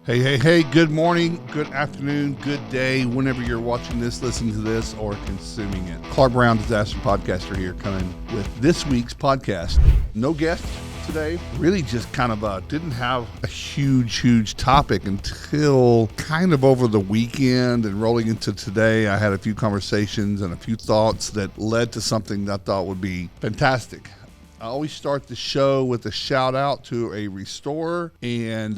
Hey, good morning, good afternoon, good day, whenever you're watching this, listening to this, or consuming it. Clark Brown, Disaster Podcaster here, coming with this week's podcast. No guest today. Really just kind of didn't have a huge topic until kind of over the weekend and rolling into today. I had a few conversations and a few thoughts that led to something that I thought would be fantastic. I always start the show with a shout out to a restorer and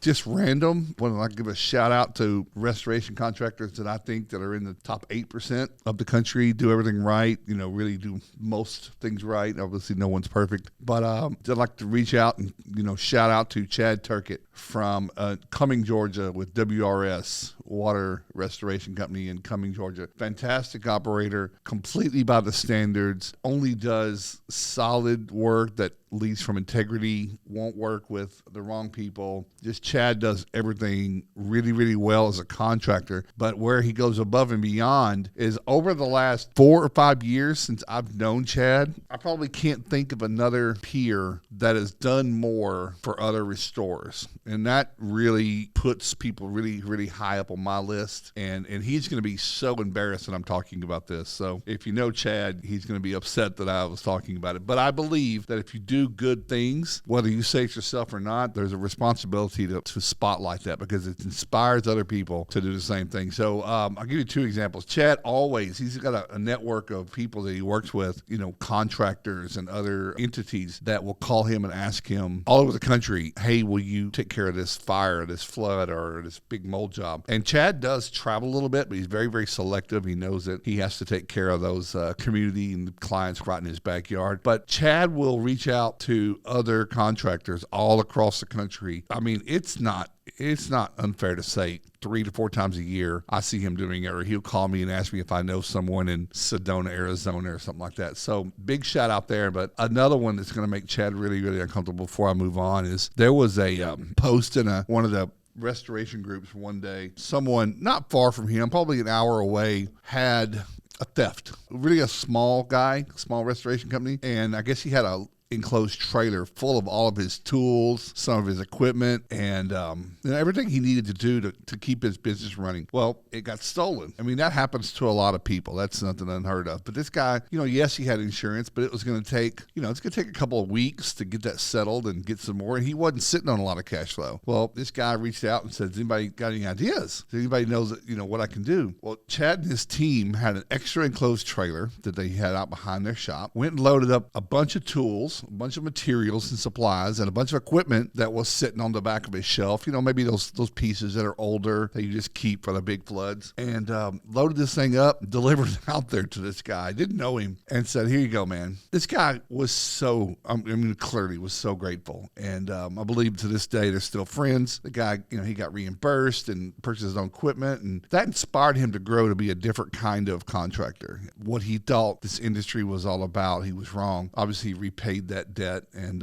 just random. I want to give a shout out to restoration contractors that I think that are in the top 8% of the country, do everything right, really do most things right. Obviously, no one's perfect, but I'd like to reach out and, shout out to Chad Turkett from Cumming, Georgia with WRS Water Restoration Company in Cumming, Georgia. Fantastic operator, completely by the standards, only does solid work that leads from integrity, won't work with the wrong people. Just Chad does everything really well as a contractor, but where he goes above and beyond is over the last 4 or 5 years since I've known Chad, I probably can't think of another peer that has done more for other restorers. And that really puts people really high up on my list. And he's going to be so embarrassed that I'm talking about this. So if you know Chad, he's going to be upset that I was talking about it. But I believe that if you do good things, whether you say it yourself or not, there's a responsibility to spotlight that because it inspires other people to do the same thing. So I'll give you 2 examples. Chad he's got a network of people that he works with, contractors and other entities that will call him and ask him all over the country, hey, will you take care of this fire, this flood, or this big mold job? And Chad does travel a little bit, but he's very selective. He knows that he has to take care of those community and clients right in his backyard. But Chad will reach out to other contractors all across the country. I mean, it's not unfair to say 3 to 4 times a year I see him doing it, or he'll call me and ask me if I know someone in Sedona, Arizona or something like that. So big shout out there. But another one that's going to make Chad really uncomfortable before I move on is there was a post in one of the restoration groups one day. Someone not far from him, probably an hour away, had a theft. Really a small restoration company. And I guess he had a enclosed trailer full of all of his tools, some of his equipment, and everything he needed to do to keep his business running. Well, it got stolen. I mean, that happens to a lot of people. That's nothing unheard of. But this guy, yes, he had insurance, but it was going to take, a couple of weeks to get that settled and get some more. And he wasn't sitting on a lot of cash flow. Well, this guy reached out and said, "Does anybody got any ideas? Does anybody knows what I can do?" Well, Chad and his team had an extra enclosed trailer that they had out behind their shop. Went and loaded up a bunch of tools, a bunch of materials and supplies, and a bunch of equipment that was sitting on the back of his shelf. Maybe those pieces that are older that you just keep for the big floods. And loaded this thing up, delivered it out there to this guy. Didn't know him, and said, "Here you go, man." This guy was clearly was so grateful. And I believe to this day they're still friends. The guy, he got reimbursed and purchased his own equipment, and that inspired him to grow to be a different kind of contractor. What he thought this industry was all about, he was wrong. Obviously, he repaid that debt, and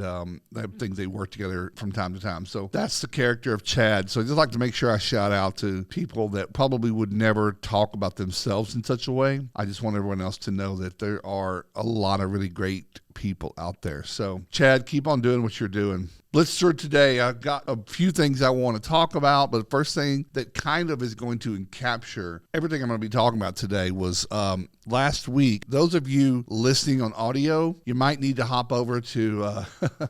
things they work together from time to time. So that's the character of Chad. So I just like to make sure I shout out to people that probably would never talk about themselves in such a way. I just want everyone else to know that there are a lot of really great people out there. So Chad, keep on doing what you're doing. Blitzer today, I've got a few things I want to talk about, but the first thing that kind of is going to capture everything I'm going to be talking about today was last week. Those of you listening on audio, you might need to hop over to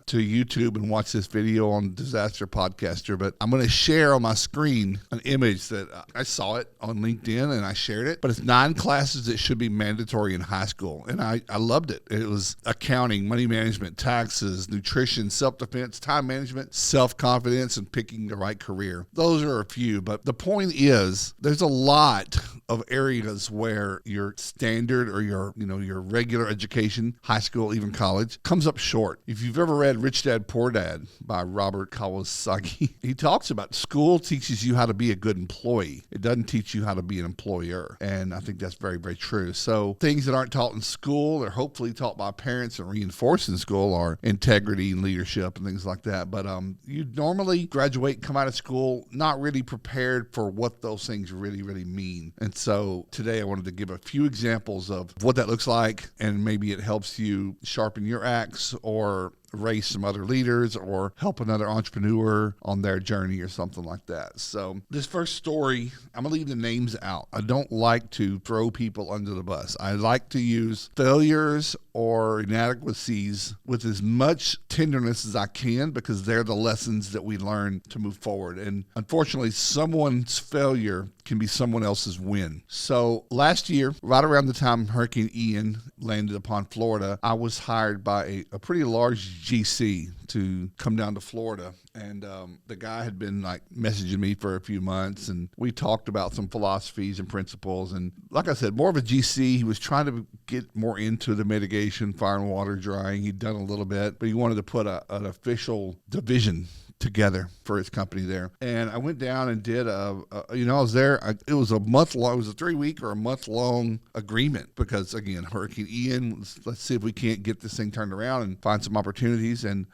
to YouTube and watch this video on Disaster Podcaster, but I'm going to share on my screen an image that I saw it on LinkedIn and I shared it, but it's 9 classes that should be mandatory in high school, and I loved it. It was accounting, money management, taxes, nutrition, self-defense, time management, self-confidence, and picking the right career. Those are a few, but the point is there's a lot of areas where your standard or your regular education, high school, even college, comes up short. If you've ever read Rich Dad, Poor Dad by Robert Kiyosaki, he talks about school teaches you how to be a good employee. It doesn't teach you how to be an employer. And I think that's very true. So things that aren't taught in school are hopefully taught by parents and reinforced in school are integrity and leadership and things like that. But you normally graduate and come out of school not really prepared for what those things really mean. And so today I wanted to give a few examples of what that looks like, and maybe it helps you sharpen your axe or raise some other leaders or help another entrepreneur on their journey or something like that. So this first story, I'm going to leave the names out. I don't like to throw people under the bus. I like to use failures or inadequacies with as much tenderness as I can, because they're the lessons that we learn to move forward. And unfortunately, someone's failure can be someone else's win. So last year, right around the time Hurricane Ian landed upon Florida, I was hired by a pretty large GC to come down to Florida. And the guy had been like messaging me for a few months, and we talked about some philosophies and principles. And like I said, more of a GC. He was trying to get more into the mitigation, fire and water drying. He'd done a little bit, but he wanted to put an official division together for his company there. And I went down and did I was there. It was a month long. It was a 3-week or a month long agreement, because again, Hurricane Ian, let's see if we can't get this thing turned around and find some opportunities. And,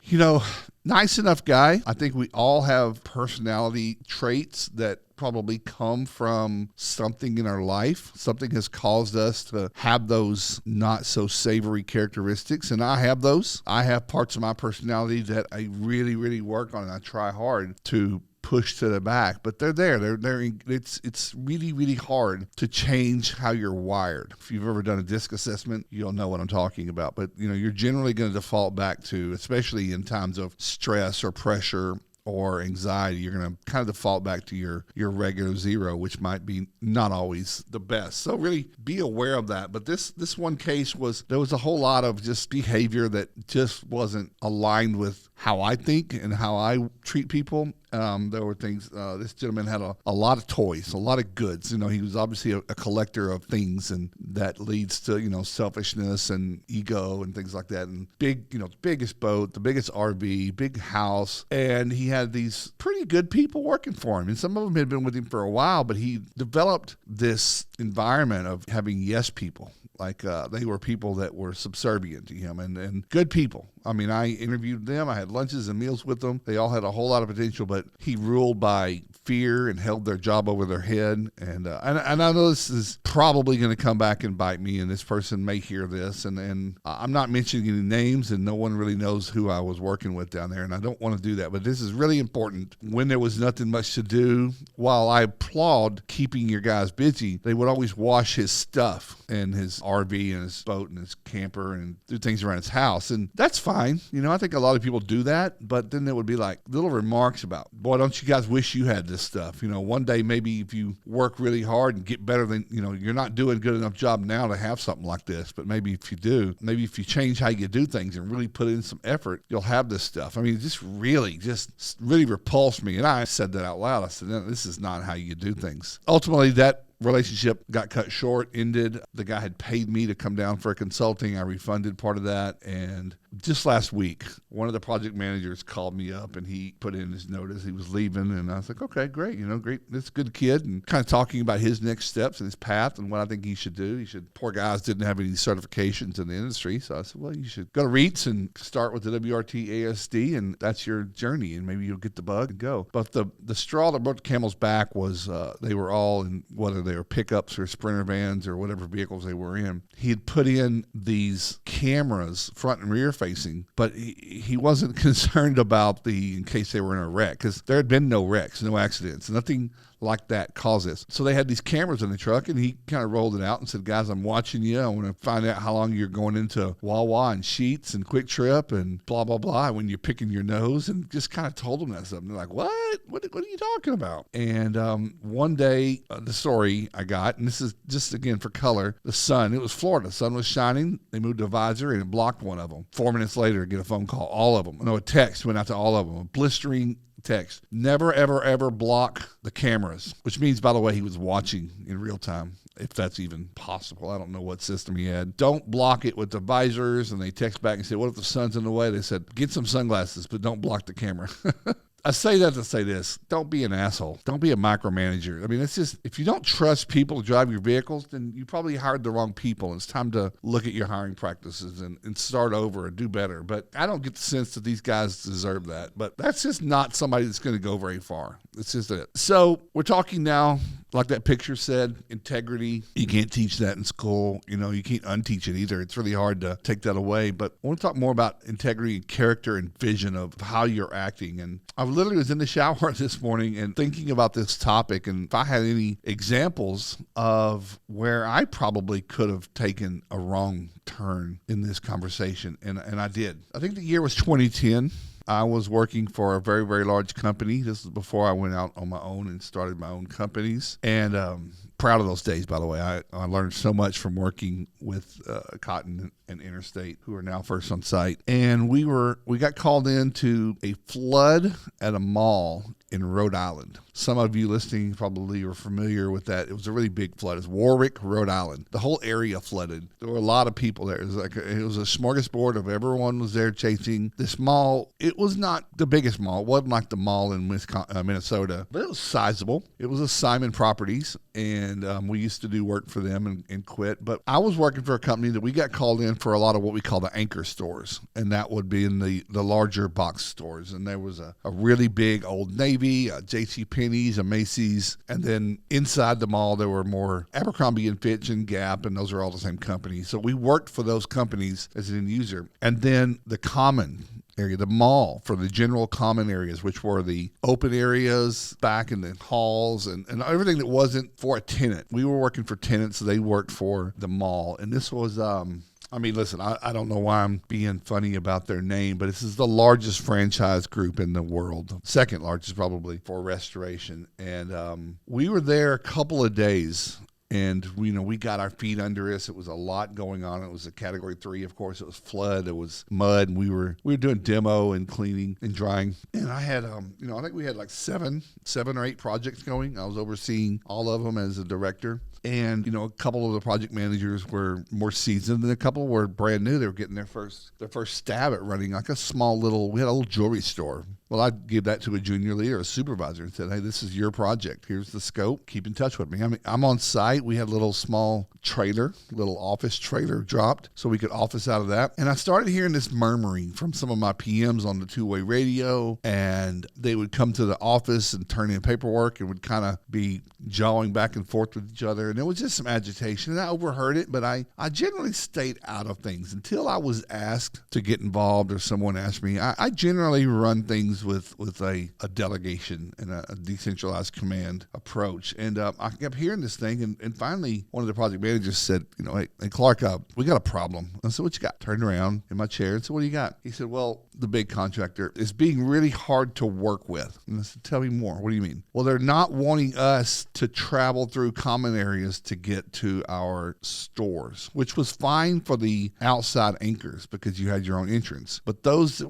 nice enough guy. I think we all have personality traits that probably come from something in our life. Something has caused us to have those not so savory characteristics. And I have those. I have parts of my personality that I really, really work on, and I try hard to push to the back, but they're there. It's really, really hard to change how you're wired. If you've ever done a DISC assessment, you'll know what I'm talking about. But you're generally going to default back to, especially in times of stress or pressure or anxiety, you're going to kind of default back to your regular zero, which might be not always the best. So really be aware of that. But this one case there was a whole lot of just behavior that just wasn't aligned with how I think and how I treat people. There were things, this gentleman had a lot of toys, a lot of goods. He was obviously a collector of things, and that leads to, selfishness and ego and things like that. And the biggest boat, the biggest RV, big house. And he had these pretty good people working for him. And some of them had been with him for a while, but he developed this environment of having yes people. Like they were people that were subservient to him and good people. I mean, I interviewed them. I had lunches and meals with them. They all had a whole lot of potential, but he ruled by fear and held their job over their head. And I know this is probably going to come back and bite me, and this person may hear this. And I'm not mentioning any names, and no one really knows who I was working with down there, and I don't want to do that. But this is really important. When there was nothing much to do, while I applaud keeping your guys busy, they would always wash his stuff and his RV and his boat and his camper and do things around his house. And that's fine. I think a lot of people do that, but then there would be like little remarks about, boy, don't you guys wish you had this stuff? One day maybe if you work really hard and get better than, you're not doing a good enough job now to have something like this, but maybe if you do, maybe if you change how you do things and really put in some effort, you'll have this stuff. I mean, just really repulsed me. And I said that out loud. I said, no, this is not how you do things. Ultimately, that relationship got cut short, ended. The guy had paid me to come down for a consulting. I refunded part of that. And just last week, one of the project managers called me up and he put in his notice he was leaving. And I was like, okay, great. Great. That's a good kid. And kind of talking about his next steps and his path and what I think he should do. Poor guys didn't have any certifications in the industry. So I said, well, you should go to REITs and start with the WRT ASD, and that's your journey. And maybe you'll get the bug and go. But the straw that broke the camel's back was they were all in, whether they were pickups or Sprinter vans or whatever vehicles they were in. He had put in these cameras, front and rear facing, but he wasn't concerned about in case they were in a wreck, because there had been no wrecks, no accidents, nothing like that caused this. So they had these cameras in the truck, and he kind of rolled it out and said, guys, I'm watching you. I want to find out how long you're going into Wawa and Sheetz and Quick Trip and blah, blah, blah when you're picking your nose, and just kind of told them that stuff. And they're like, what? What are you talking about? And one day, the story I got, and this is just, again, for color, the sun, it was Florida. The sun was shining. They moved a visor, and it blocked one of them. 4 minutes later, get a phone call. All of them. No, a text went out to all of them. A blistering text. Never, ever, ever block the cameras, which means, by the way, he was watching in real time, if that's even possible. I don't know what system he had. Don't block it with the visors. And they text back and say, what if the sun's in the way? They said, get some sunglasses, but don't block the camera. I say that to say this. Don't be an asshole. Don't be a micromanager. I mean, it's just, if you don't trust people to drive your vehicles, then you probably hired the wrong people. It's time to look at your hiring practices and start over and do better. But I don't get the sense that these guys deserve that. But that's just not somebody that's going to go very far. It's just it. So we're talking now like that picture said, integrity, you can't teach that in school. You can't unteach it either. It's really hard to take that away. But I want to talk more about integrity and character and vision of how you're acting. And I literally was in the shower this morning and thinking about this topic, and if I had any examples of where I probably could have taken a wrong turn in this conversation, and I did. I think the year was 2010. I was working for a very, very large company. This was before I went out on my own and started my own companies. And proud of those days, by the way. I learned so much from working with Cotton and Interstate, who are now first on site. And we got called into a flood at a mall in Rhode Island. Some of you listening probably are familiar with that. It was a really big flood. It was Warwick, Rhode Island. The whole area flooded. There were a lot of people there. It was a smorgasbord of everyone was there chasing this mall. It was not the biggest mall. It wasn't like the mall in Minnesota, but it was sizable. It was a Simon Properties, and we used to do work for them and quit. But I was working for a company that we got called in for a lot of what we call the anchor stores, and that would be in the larger box stores. And there was a really big Old Navy, a JCPenney's, a Macy's, and then inside the mall there were more Abercrombie and Fitch and Gap, and those are all the same company. So we worked for those companies as an end user. And then the common area, the mall, for the general common areas, which were the open areas back in the halls and everything that wasn't for a tenant. We were working for tenants, so they worked for the mall. And this was listen, I don't know why I'm being funny about their name, but this is the largest franchise group in the world. Second largest probably for restoration. And we were there a couple of days. And we got our feet under us. It was a lot going on. It was a category 3, of course. It was flood. It was mud. And we were doing demo and cleaning and drying. And I had I think we had like seven or 8 projects going. I was overseeing all of them as a director. And, a couple of the project managers were more seasoned and a couple were brand new. They were getting their first stab at running like we had a little jewelry store. Well, I'd give that to a junior leader, a supervisor, and said, hey, this is your project. Here's the scope. Keep in touch with me. I'm on site. We had a little small little office trailer dropped so we could office out of that. And I started hearing this murmuring from some of my PMs on the two-way radio, and they would come to the office and turn in paperwork and would kind of be jawing back and forth with each other. And there was just some agitation, and I overheard it, but I generally stayed out of things until I was asked to get involved or someone asked me. I generally run things with a delegation and a decentralized command approach. And I kept hearing this thing, and finally one of the project managers said, hey Clark, we got a problem. I said, what you got? Turned around in my chair and said, what do you got? He said, well, the big contractor is being really hard to work with. And I said, tell me more. What do you mean? Well, they're not wanting us to travel through common areas to get to our stores, which was fine for the outside anchors because you had your own entrance. But those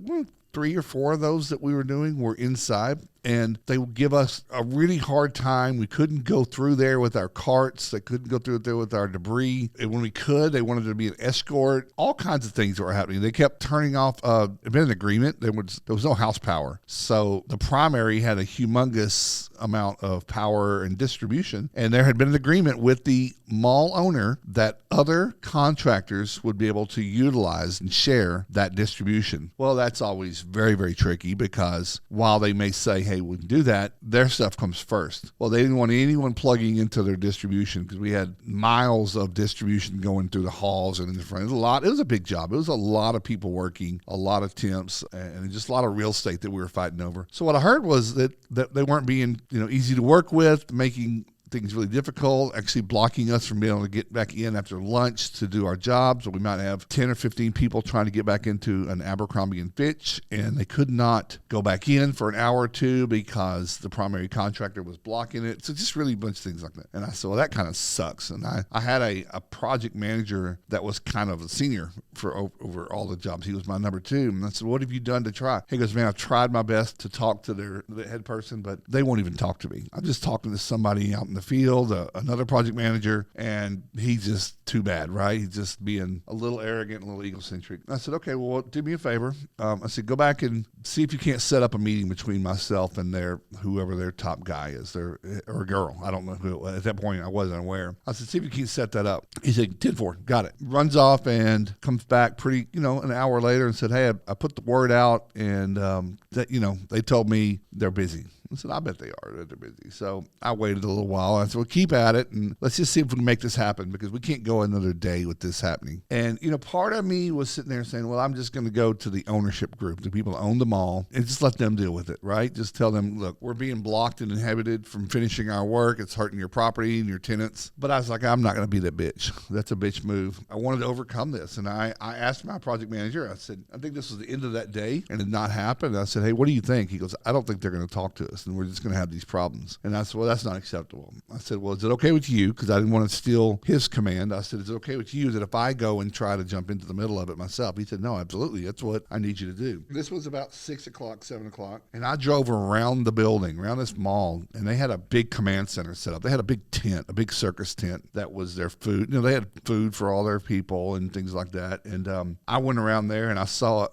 3 or 4 of those that we were doing were inside, and they would give us a really hard time. We couldn't go through there with our carts. They couldn't go through there with our debris. And when we could, they wanted to be an escort. All kinds of things were happening. They kept turning off. It been an agreement. There was no house power. So the primary had a humongous amount of power and distribution. And there had been an agreement with the mall owner that other contractors would be able to utilize and share that distribution. Well, that's always very, very tricky because while they may say, hey, we can do that, their stuff comes first. Well, they didn't want anyone plugging into their distribution because we had miles of distribution going through the halls and in the front. It was a big job. It was a lot of people working, a lot of temps, and just a lot of real estate that we were fighting over. So what I heard was that they weren't being easy to work with, making things really difficult, actually blocking us from being able to get back in after lunch to do our jobs. So we might have 10 or 15 people trying to get back into an Abercrombie and Fitch, and they could not go back in for an hour or two because the primary contractor was blocking it. So just really a bunch of things like that. And I said, well, that kind of sucks. And I had a project manager that was kind of a senior for over all the jobs. He was my number 2. And I said, what have you done to try? He goes, man, I've tried my best to talk to the head person, but they won't even talk to me. I'm just talking to somebody out in the field, another project manager, and he's just too bad, right? He's just being a little arrogant, a little egocentric. I said, okay, well, do me a favor. I said, go back and see if you can't set up a meeting between myself and whoever their top guy is, or a girl. I don't know who it was. At that point, I wasn't aware. I said, see if you can set that up. He said, 10-4, got it. Runs off and comes back pretty, an hour later and said, hey, I put the word out, and that, they told me they're busy. I said, I bet they are. They're busy. So I waited a little while. I said, well, keep at it, and let's just see if we can make this happen, because we can't go another day with this happening. And, part of me was sitting there saying, well, I'm just going to go to the ownership group, the people that own the mall, and just let them deal with it, right? Just tell them, look, we're being blocked and inhibited from finishing our work. It's hurting your property and your tenants. But I was like, I'm not going to be that bitch. That's a bitch move. I wanted to overcome this. And I asked my project manager, I said, I think this was the end of that day and it did not happen. I said, hey, what do you think? He goes, I don't think they're going to talk to us and we're just going to have these problems. And I said, well, that's not acceptable. I said, well, is it okay with you? Because I didn't want to steal his command. I said, is it okay with you that if I go and try to jump into the middle of it myself? He said, no, absolutely. That's what I need you to do. This was about 6 o'clock, 7 o'clock. And I drove around the building, around this mall, and they had a big command center set up. They had a big tent, a big circus tent that was their food. They had food for all their people and things like that. And I went around there and I saw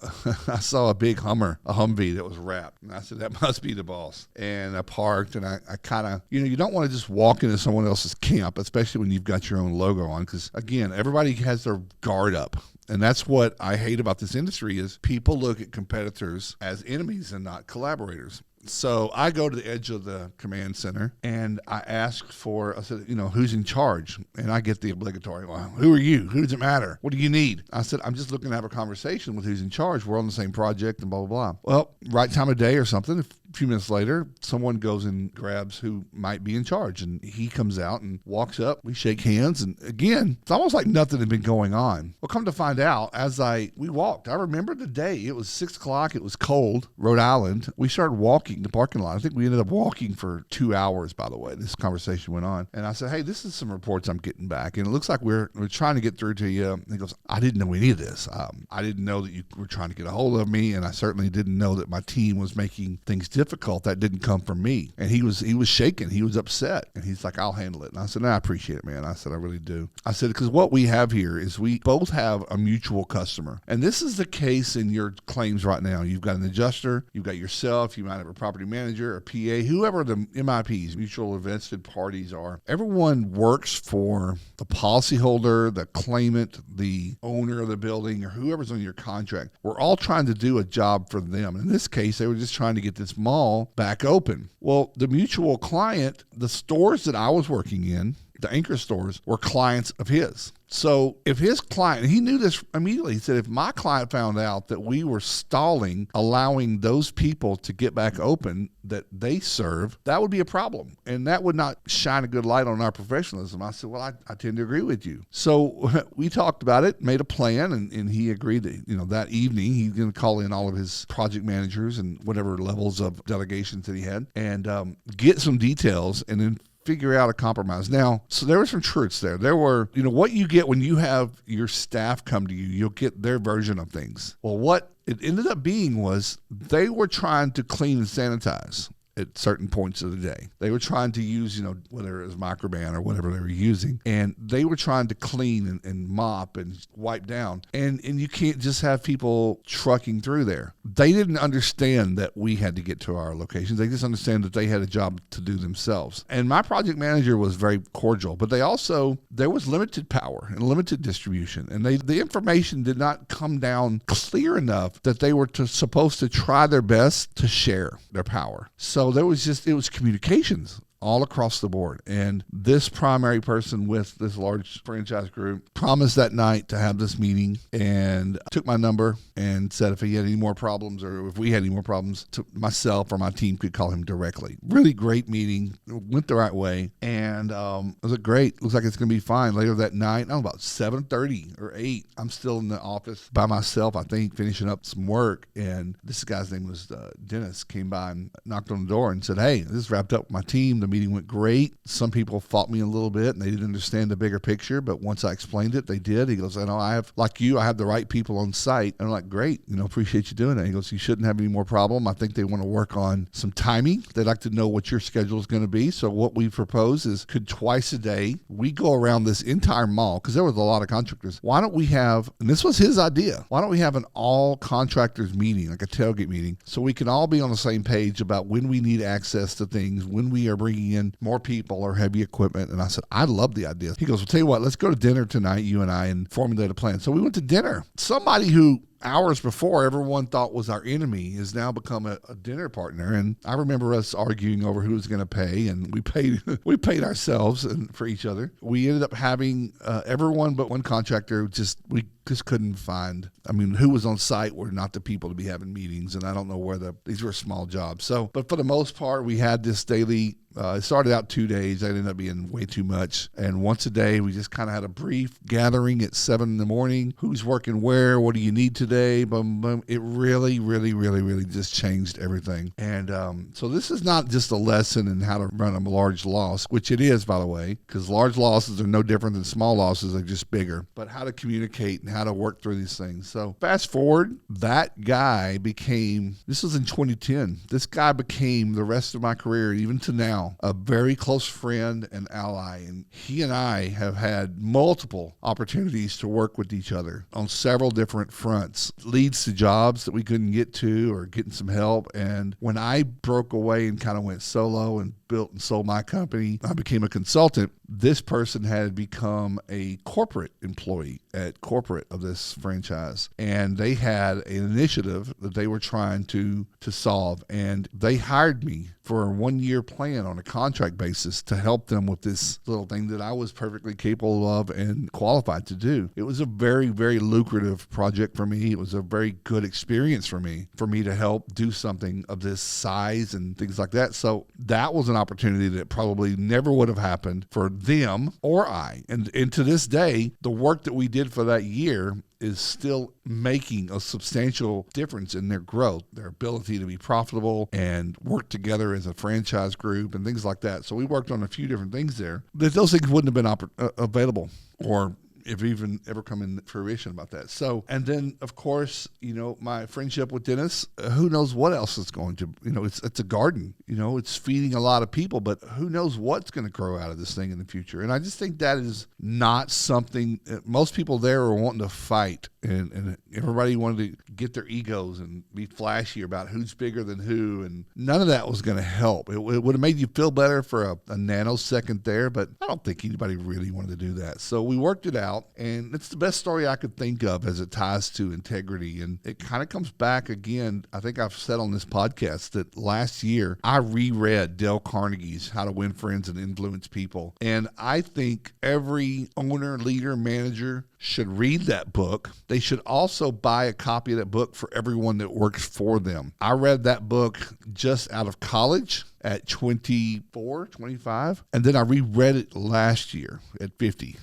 a big Hummer, a Humvee that was wrapped. And I said, that must be the boss. And I parked and I kind of, you don't want to just walk into someone else's camp, especially when you've got your own logo on. Because again, everybody has their guard up. And that's what I hate about this industry is people look at competitors as enemies and not collaborators. So I go to the edge of the command center and I said, who's in charge? And I get the obligatory, well, who are you? Who does it matter? What do you need? I said, I'm just looking to have a conversation with who's in charge. We're on the same project and blah, blah, blah. Well, right time of day or something, a few minutes later, someone goes and grabs who might be in charge. And he comes out and walks up. We shake hands. And again, it's almost like nothing had been going on. Well, come to find out, we walked. I remember the day. It was 6 o'clock. It was cold, Rhode Island. We started walking the parking lot. I think we ended up walking for 2 hours, by the way. This conversation went on. And I said, hey, this is some reports I'm getting back. And it looks like we're trying to get through to you. And he goes, I didn't know any of this. I didn't know that you were trying to get a hold of me. And I certainly didn't know that my team was making things difficult. That didn't come from me. And he was shaking. He was upset. And he's like, I'll handle it. And I said, no, I appreciate it, man. I said, I really do. I said, because what we have here is we both have a mutual customer. And this is the case in your claims right now. You've got an adjuster. You've got yourself. You might have a property manager, a PA, whoever the MIPs, mutual invested parties are. Everyone works for the policyholder, the claimant, the owner of the building, or whoever's on your contract. We're all trying to do a job for them. In this case, they were just trying to get this mall back open. Well, the mutual client, the stores that I was working in, the anchor stores, were clients of his. So if his client, he knew this immediately, he said, if my client found out that we were stalling, allowing those people to get back open that they serve, that would be a problem. And that would not shine a good light on our professionalism. I said, well, I tend to agree with you. So we talked about it, made a plan, and he agreed that, that evening he's going to call in all of his project managers and whatever levels of delegations that he had and get some details and then figure out a compromise. Now, so there were some truths there. There were, what you get when you have your staff come to you, you'll get their version of things. Well, what it ended up being was they were trying to clean and sanitize at certain points of the day. They were trying to use, whether it was microban or whatever they were using, and they were trying to clean and mop and wipe down. And you can't just have people trucking through there. They didn't understand that we had to get to our locations. They just understand that they had a job to do themselves. And my project manager was very cordial, but there was limited power and limited distribution. And the information did not come down clear enough that they were supposed to try their best to share their power. So it was communications all across the board. And this primary person with this large franchise group promised that night to have this meeting and took my number and said if he had any more problems or if we had any more problems, myself or my team could call him directly. Really great meeting. Went the right way. And it was great. Looks like it's going to be fine. Later that night, about 7:30 or 8, I'm still in the office by myself, I think, finishing up some work. And this guy's name was Dennis, came by and knocked on the door and said, hey, this is wrapped up with my team. The meeting went great. Some people fought me a little bit and they didn't understand the bigger picture, but once I explained it, they did. He goes, I know I have the right people on site. And I'm like, great, appreciate you doing that. He goes, you shouldn't have any more problem. I think they want to work on some timing. They'd like to know what your schedule is going to be. So what we propose is could twice a day, we go around this entire mall because there was a lot of contractors. Why don't we have, and this was his idea, why don't we have an all contractors meeting, like a tailgate meeting, so we can all be on the same page about when we need access to things, when we are bringing in more people or heavy equipment. And I said, I love the idea. He goes, well, tell you what, let's go to dinner tonight, you and I, and formulate a plan. So we went to dinner. Somebody who hours before everyone thought was our enemy has now become a dinner partner. And I remember us arguing over who was going to pay, and we paid we paid ourselves and for each other. We ended up having everyone but one contractor. We just couldn't find. I mean, who was on site were not the people to be having meetings, and I don't know where these were small jobs. So, but for the most part, we had this daily. It started out 2 days. It ended up being way too much. And once a day, we just kind of had a brief gathering at 7 in the morning. Who's working where? What do you need today? Boom, boom. It really, really, really, really just changed everything. And so this is not just a lesson in how to run a large loss, which it is, by the way, because large losses are no different than small losses. They're just bigger. But how to communicate and how to work through these things. So fast forward, that guy became, this was in 2010, this guy became the rest of my career, even to now, a very close friend and ally. And he and I have had multiple opportunities to work with each other on several different fronts. It leads to jobs that we couldn't get to or getting some help. And when I broke away and kind of went solo and built and sold my company, I became a consultant. This person had become a corporate employee at corporate of this franchise. And they had an initiative that they were trying to solve. And they hired me for a 1-year plan on a contract basis to help them with this little thing that I was perfectly capable of and qualified to do. It was a very, very lucrative project for me. It was a very good experience for me to help do something of this size and things like that. So that was an opportunity that probably never would have happened for them or I. And to this day, the work that we did for that year is still making a substantial difference in their growth, their ability to be profitable and work together as a franchise group and things like that. So we worked on a few different things there. That those things wouldn't have been available or if even ever come in fruition about that. So, and then of course, my friendship with Dennis, who knows what else is going to, it's a garden, it's feeding a lot of people, but who knows what's going to grow out of this thing in the future. And I just think that is not something most people there are wanting to fight. And everybody wanted to get their egos and be flashy about who's bigger than who. And none of that was going to help. It would have made you feel better for a nanosecond there, but I don't think anybody really wanted to do that. So we worked it out, and it's the best story I could think of as it ties to integrity. And it kind of comes back again. I think I've said on this podcast that last year I reread Dale Carnegie's How to Win Friends and Influence People. And I think every owner, leader, manager should read that book. They should also buy a copy of that book for everyone that works for them. I read that book just out of college at 24, 25, and then I reread it last year at 50.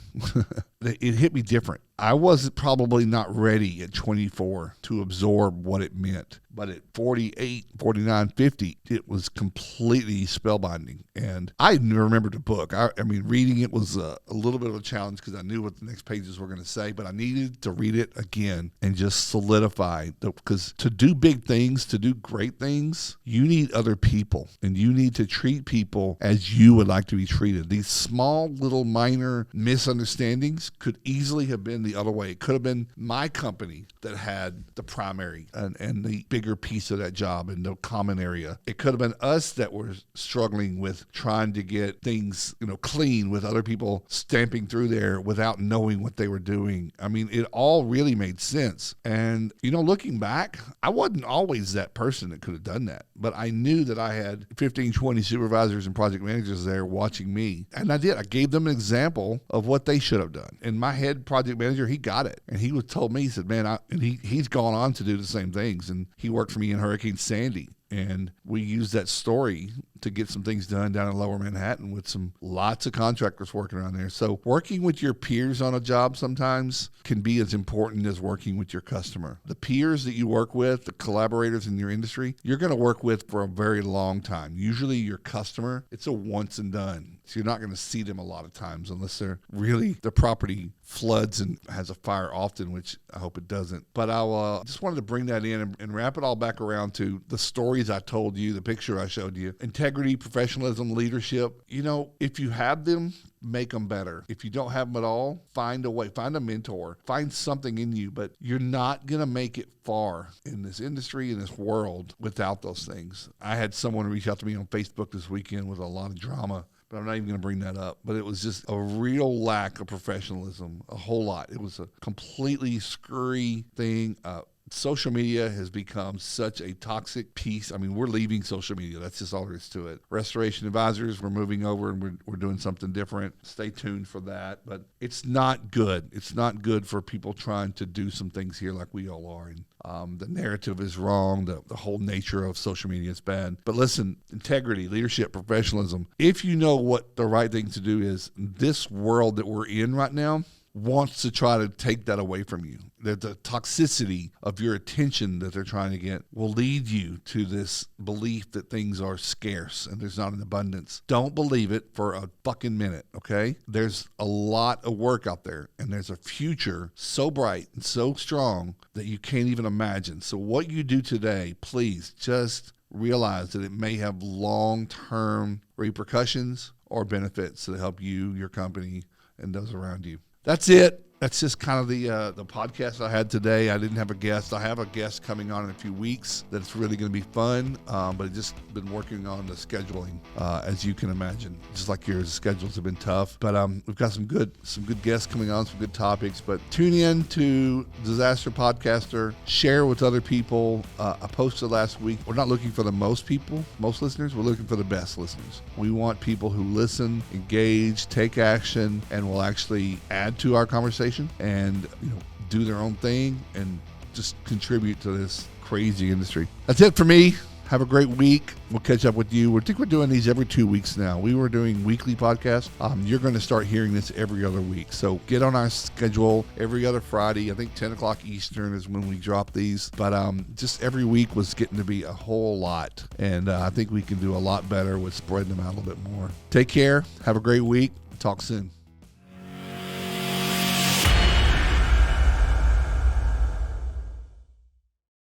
It hit me different. I was probably not ready at 24 to absorb what it meant. But at 48, 49, 50, it was completely spellbinding. And I remembered the book. I mean, reading it was a little bit of a challenge because I knew what the next pages were going to say, but I needed to read it again and just solidify. Because to do big things, to do great things, you need other people. And you need to treat people as you would like to be treated. These small, little, minor misunderstandings could easily have been the other way. It could have been my company that had the primary and the bigger piece of that job in the common area. It could have been us that were struggling with trying to get things, clean with other people stamping through there without knowing what they were doing. I mean, it all really made sense. And, looking back, I wasn't always that person that could have done that. But I knew that I had 15, 20 supervisors and project managers there watching me. And I did. I gave them an example of what they should have done. And my head project manager, he got it. And he told me, he said, man, he's gone on to do the same things. And he worked for me in Hurricane Sandy. And we used that story to get some things done down in Lower Manhattan with lots of contractors working around there. So working with your peers on a job sometimes can be as important as working with your customer. The peers that you work with, the collaborators in your industry, you're going to work with for a very long time. Usually your customer, it's a once and done. So you're not going to see them a lot of times unless the property floods and has a fire often, which I hope it doesn't. But I just wanted to bring that in and wrap it all back around to the stories I told you, the picture I showed you. Integrity, professionalism, leadership. If you have them, make them better. If you don't have them at all, find a way, find a mentor, find something in you, but you're not going to make it far in this industry, in this world without those things. I had someone reach out to me on Facebook this weekend with a lot of drama, but I'm not even going to bring that up. But it was just a real lack of professionalism, a whole lot. It was a completely screwy thing. Social media has become such a toxic piece. I mean, we're leaving social media. That's just all there is to it. Restoration Advisors, we're moving over and we're doing something different. Stay tuned for that. But it's not good. It's not good for people trying to do some things here like we all are. And the narrative is wrong. The whole nature of social media is bad. But listen, integrity, leadership, professionalism. If you know what the right thing to do is, this world that we're in right now wants to try to take that away from you. The toxicity of your attention that they're trying to get will lead you to this belief that things are scarce and there's not an abundance. Don't believe it for a fucking minute, okay? There's a lot of work out there, and there's a future so bright and so strong that you can't even imagine. So what you do today, please just realize that it may have long-term repercussions or benefits that help you, your company, and those around you. That's it. That's just kind of the podcast I had today. I didn't have a guest. I have a guest coming on in a few weeks that's really going to be fun, but I've just been working on the scheduling, as you can imagine. Just like yours, the schedules have been tough. But we've got some good guests coming on, some good topics. But tune in to Disaster Podcaster. Share with other people. I posted last week. We're not looking for the most listeners. We're looking for the best listeners. We want people who listen, engage, take action, and will actually add to our conversation and do their own thing and just contribute to this crazy industry. That's it for me. Have a great week. We'll catch up with you. I think we're doing these every 2 weeks now. We were doing weekly podcasts. You're going to start hearing this every other week. So get on our schedule every other Friday. I think 10 o'clock Eastern is when we drop these. But just every week was getting to be a whole lot. And I think we can do a lot better with spreading them out a little bit more. Take care. Have a great week. Talk soon.